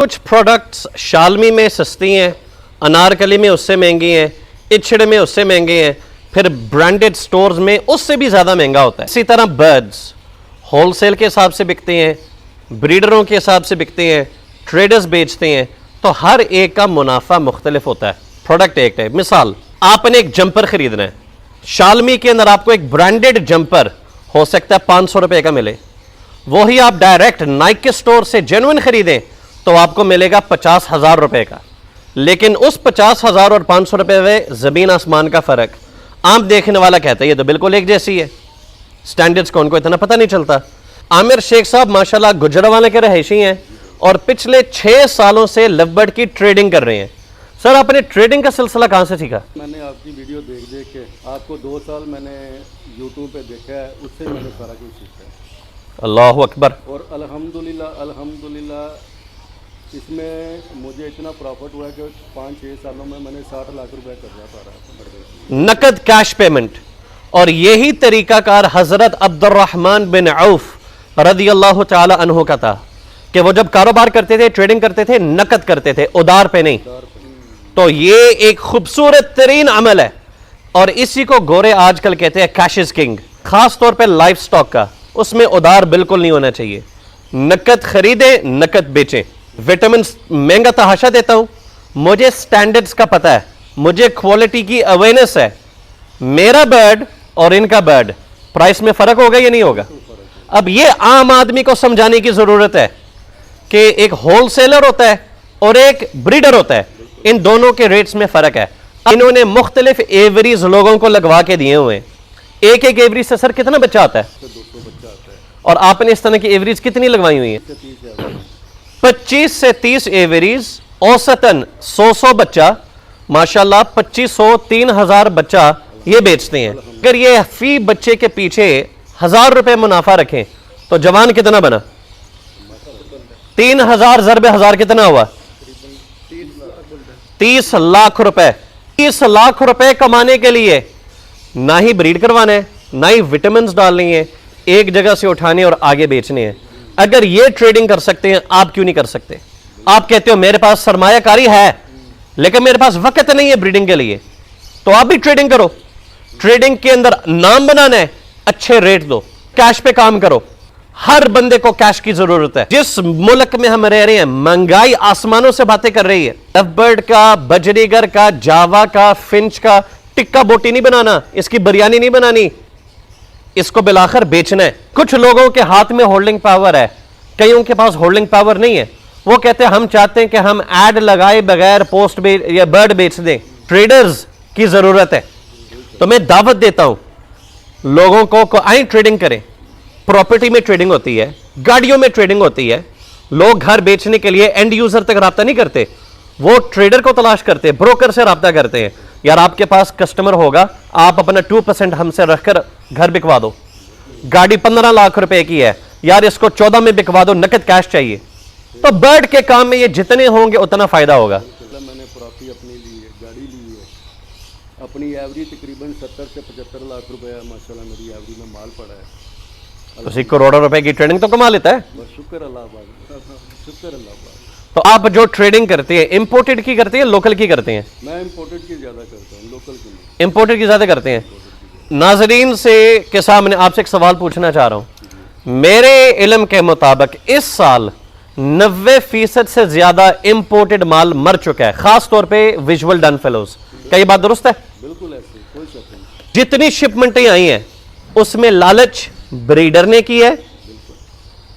کچھ پروڈکٹس شالمی میں سستی ہیں، انارکلی میں اس سے مہنگی ہیں، اچھڑ میں اس سے مہنگے ہیں، پھر برانڈڈ سٹورز میں اس سے بھی زیادہ مہنگا ہوتا ہے. اسی طرح برڈز ہول سیل کے حساب سے بکتے ہیں، بریڈروں کے حساب سے بکتے ہیں، ٹریڈرز بیچتے ہیں، تو ہر ایک کا منافع مختلف ہوتا ہے. پروڈکٹ ایک ہے. مثال آپ نے ایک جمپر خریدنا ہے، شالمی کے اندر آپ کو ایک برانڈڈ جمپر ہو سکتا ہے 500 روپے کا ملے، وہی آپ ڈائریکٹ نائک کے سٹور سے جینوئن خریدیں تو آپ کو ملے گا 50,000 روپے کا. لیکن اس 50,000 اور 500 روپے میں زمین آسمان کا فرق. عام دیکھنے والا کہتا ہے یہ تو بالکل ایک جیسی ہے، سٹینڈرڈز کو ان کو اتنا پتہ نہیں چلتا. عامر شیخ صاحب ماشاءاللہ گجرانوالے کے رہائشی ہیں اور پچھلے 6 سالوں سے لو برڈ کی ٹریڈنگ کر رہے ہیں. سر آپ نے ٹریڈنگ کا سلسلہ کہاں سے سیکھا؟ میں نے آپ کی ویڈیو دیکھ کے آپ کو 2 سال میں نے یوٹیوب پہ دیکھا ہے، اس سے میں نے سارا کچھ سیکھا ہے. اللہ اکبر. اور الحمدللہ اس میں مجھے اتنا پروفٹ ہوا ہے کہ 5-6 سالوں میں نے 60 لاکھ روپے قرضہ اتارا. نقد کیش پیمنٹ. اور یہی طریقہ کار حضرت عبد الرحمن بن عوف رضی اللہ تعالی عنہ کا تھا کہ وہ جب کاروبار کرتے تھے، ٹریڈنگ کرتے تھے، نقد کرتے تھے، ادار پہ نہیں. تو یہ ایک خوبصورت ترین عمل ہے اور اسی کو گورے آج کل کہتے ہیں کیش از کنگ. خاص طور پہ لائف سٹاک کا، اس میں ادار بالکل نہیں ہونا چاہیے. نقد خریدیں، نقد بیچیں. وٹامنز مہنگا تحاشا دیتا ہوں، مجھے سٹینڈرڈز کا پتہ ہے، مجھے کوالٹی کی اویئرنس ہے. میرا برڈ اور ان کا برڈ پرائس میں فرق ہوگا یا نہیں ہوگا؟ اب یہ عام آدمی کو سمجھانے کی ضرورت ہے کہ ایک ہول سیلر ہوتا ہے اور ایک بریڈر ہوتا ہے، ان دونوں کے ریٹس میں فرق ہے. انہوں نے مختلف ایوریز لوگوں کو لگوا کے دیے ہوئے ہیں. ایک ایوریز سے سر کتنا بچہ آتا ہے؟ اور آپ نے اس طرح کی ایوریز کتنی لگوائی ہوئی ہیں؟ 25 سے 30 ایوریز، اوسطاً 100 بچہ، ماشاءاللہ 2500 3000 بچہ یہ بیچتے ہیں. اگر یہ فی بچے کے پیچھے 1000 روپے منافع رکھیں تو جوان کتنا بنا؟ 3000 ضرب 1000 کتنا ہوا؟ 30 لاکھ روپے. 30 لاکھ روپے کمانے کے لیے نہ ہی بریڈ کروانا ہے، نہ ہی وٹامنز ڈالنی ہے، ایک جگہ سے اٹھانے اور آگے بیچنے ہیں. اگر یہ ٹریڈنگ کر سکتے ہیں آپ کیوں نہیں کر سکتے؟ آپ کہتے ہو میرے پاس سرمایہ کاری ہے لیکن میرے پاس وقت نہیں ہے بریڈنگ کے لیے، تو آپ بھی ٹریڈنگ کرو. ٹریڈنگ کے اندر نام بنانا ہے، اچھے ریٹ دو، کیش پہ کام کرو. ہر بندے کو کیش کی ضرورت ہے. جس ملک میں ہم رہ رہے ہیں مہنگائی آسمانوں سے باتیں کر رہی ہے. لو برڈ کا، بجریگر کا، جاوا کا، فنچ کا ٹکا بوٹی نہیں بنانا، اس کی بریانی نہیں بنانی، اس کو بلاخر بیچنا ہے. کچھ لوگوں کے ہاتھ میں ہولڈنگ پاور ہے، کئیوں کے پاس ہولڈنگ پاور نہیں ہے. وہ کہتے ہیں ہم چاہتے ہیں کہ ہم ایڈ لگائے بغیر پوسٹ یا برڈ بیچ دیں. ٹریڈرز کی ضرورت ہے. تو میں دعوت دیتا ہوں لوگوں کو آئیں ٹریڈنگ کریں. پراپرٹی میں ٹریڈنگ ہوتی ہے، گاڑیوں میں ٹریڈنگ ہوتی ہے. لوگ گھر بیچنے کے لیے اینڈ یوزر تک رابطہ نہیں کرتے، وہ ٹریڈر کو تلاش کرتے، بروکر سے رابطہ کرتے ہیں. یار آپ کے پاس کسٹمر ہوگا، آپ اپنا 2% ہم سے رکھ کر گھر بکوا دو. گاڑی 15 لاکھ روپے کی ہے، یار اس کو 14 میں بکوا دو، نقد کیش چاہیے. تو برڈ کے کام میں یہ جتنے ہوں گے اتنا فائدہ ہوگا. میں نے پراپرٹی اپنی لی ہے، گاڑی لی ہے، اپنی ایوریج تقریباً 70 سے 75 لاکھ روپے ہے. ماشاءاللہ میری ایوریج میں مال پڑا ہے. اسی کروڑوں روپے کی ٹریڈنگ تو کما لیتا ہے. بس شکر اللہ آباد، شکر اللہ آباد. تو آپ جو ٹریڈنگ کرتے ہیں امپورٹڈ کی کرتے ہیں لوکل کی کرتے ہیں؟ میں امپورٹڈ کی زیادہ کرتا ہوں، لوکل کی نہیں. امپورٹڈ کی زیادہ کرتے ہیں. ناظرین سے کے سامنے آپ سے ایک سوال پوچھنا چاہ رہا ہوں. میرے علم کے مطابق اس سال 90% سے زیادہ امپورٹڈ مال مر چکا ہے، خاص طور پہ ویژول ڈن فیلوز. کیا یہ بات درست ہے؟ بالکل ایسے کوئی شک نہیں. جتنی شپمنٹیں آئی ہیں اس میں لالچ بریڈر نے کی ہے،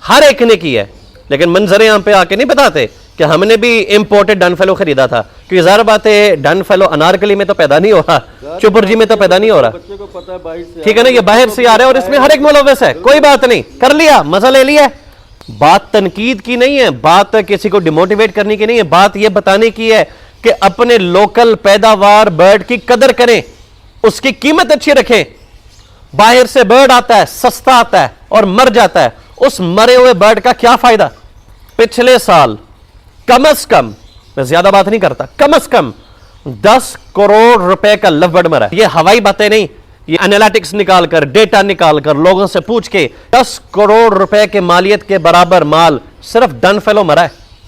ہر ایک نے کی ہے. لیکن منظر عام پہ آ کے نہیں بتاتے کہ ہم نے بھی امپورٹڈ ڈن فیلو خریدا تھا، کیونکہ ظاہر بات ہے ڈن فیلو انارکلی میں تو پیدا نہیں ہو رہا، چپرجی میں تو پیدا نہیں ہو رہا. بچے کو پتہ ہے باہر سے، ٹھیک ہے نا، یہ باہر سے آ رہا ہے اور اس میں ہر ایک ملوث ہے. کوئی بات نہیں، کر لیا، مزہ لے لیا. بات تنقید کی نہیں ہے، بات کسی کو ڈیموٹیویٹ کرنے کی نہیں ہے، بات یہ بتانے کی ہے کہ اپنے لوکل پیداوار برڈ کی قدر کریں، اس کی قیمت اچھی رکھیں. باہر سے برڈ آتا ہے، سستا آتا ہے اور مر جاتا ہے. اس مرے ہوئے برڈ کا کیا فائدہ؟ پچھلے سال کم از کم، میں زیادہ بات نہیں کرتا، کم از کم 10 کروڑ روپے کا لو برڈ مرا ہے. یہ ہوائی باتیں نہیں، یہ انالیٹکس نکال کر، ڈیٹا نکال کر، لوگوں سے پوچھ کے 10 کروڑ روپے کے مالیت کے برابر مال صرف ڈن فیلو مرا ہے.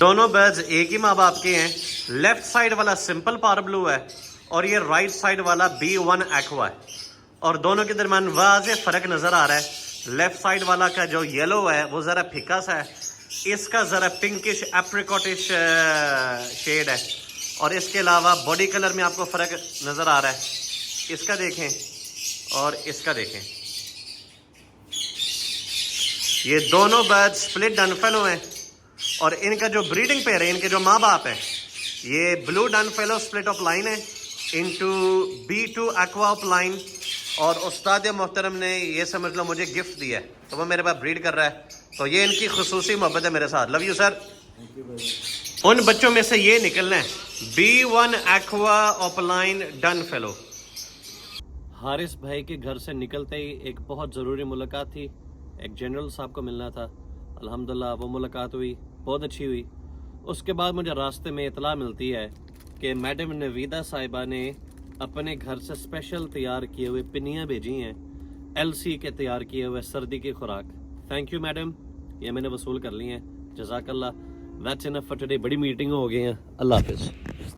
دونوں برڈز ایک ہی ماں باپ کے ہیں. لیفٹ سائڈ والا سمپل پار بلو ہے اور یہ رائٹ سائڈ والا B1 ایکوا ہے, اور دونوں کے درمیان واضح فرق نظر آ رہا ہے. لیفٹ سائڈ والا کا جو یلو ہے وہ ذرا پھیکا سا ہے, اس کا ذرا پنکش ایپریکوٹش شیڈ ہے, اور اس کے علاوہ باڈی کلر میں آپ کو فرق نظر آ رہا ہے. اس کا دیکھیں اور اس کا دیکھیں, یہ دونوں برڈ سپلٹ ڈن فیلو ہیں, اور ان کا جو بریڈنگ پیئر ہے, ان کے جو ماں باپ ہیں, یہ blue done fellow split off line ہے into B2 aqua off line, اور استاد محترم نے یہ سمجھ لو مجھے گفٹ دیا ہے, تو وہ میرے پاس بریڈ کر رہا ہے, تو یہ ان کی خصوصی محبت ہے میرے ساتھ. Love you sir. ان بچوں میں سے یہ نکلنا ہے B1 aqua off line done fellow. Haris بھائی کے گھر سے نکلتے ہی ایک بہت ضروری ملاقات تھی, ایک جنرل صاحب کو ملنا تھا. الحمدللہ وہ ملاقات ہوئی, بہت اچھی ہوئی. اس کے بعد مجھے راستے میں اطلاع ملتی ہے کہ میڈم نویدہ صاحبہ نے اپنے گھر سے اسپیشل تیار کیے ہوئے پنیاں بھیجی ہیں, LC کے تیار کیے ہوئے سردی کی خوراک. تھینک یو میڈم, یہ میں نے وصول کر لی ہیں, جزاک اللہ. That's enough for today. بڑی میٹنگ ہو گئی ہیں. اللہ حافظ.